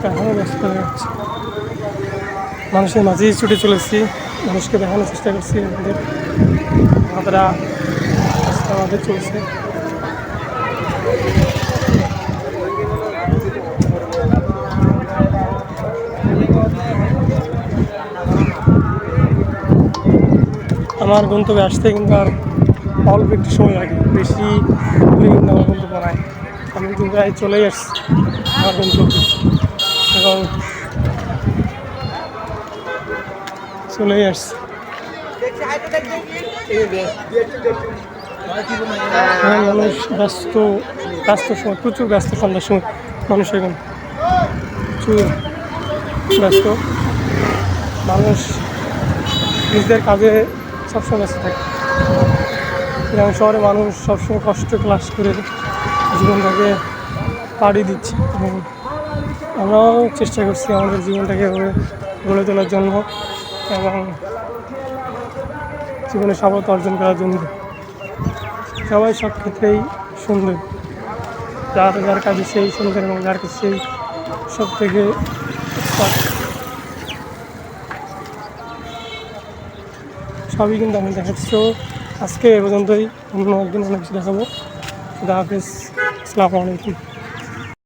এখনও ব্যস্ত হয়ে যাচ্ছে। মানুষের মাঝেই ছুটে চলেছি, মানুষকে দেখানোর চেষ্টা করছি আমাদের আমাদেরা আমাদের চলছে। আমার গন্তব্যে আসতে কিন্তু আর অল্প একটু সময় লাগে, বেশি দূরে কিন্তু আমার গন্তব্য নাই। আমি কিন্তু প্রায় চলেই আসছি আমার গন্তব্যে এবং চলেই আসছি। মানুষ ব্যস্ত ব্যস্ত সময়, প্রচুর ব্যস্ত সন্ধ্যার সময় মানুষ এখন প্রচুর ব্যস্ত। মানুষ নিজেদের কাজে সবসময় ব্যস্ত থাকে। গ্রামের শহরে মানুষ সবসময় কষ্ট ক্লাস করে জীবনটাকে পাড়ি দিচ্ছে এবং আমরাও চেষ্টা করছি আমাদের জীবনটাকে গড়ে তোলার জন্য এবং জীবনে সফলতা অর্জন করার জন্য। সবাই সব ক্ষেত্রেই সুন্দর, যার যার কাজে সেই সুন্দর এবং যার কাছে সেই সব থেকে সবই কিন্তু আমি দেখাচ্ছি। আজকে এ পর্যন্তই, অন্য একদিন অনেক কিছু দেখাবো। খুদা হাফেজ, আসসালামু আলাইকুম।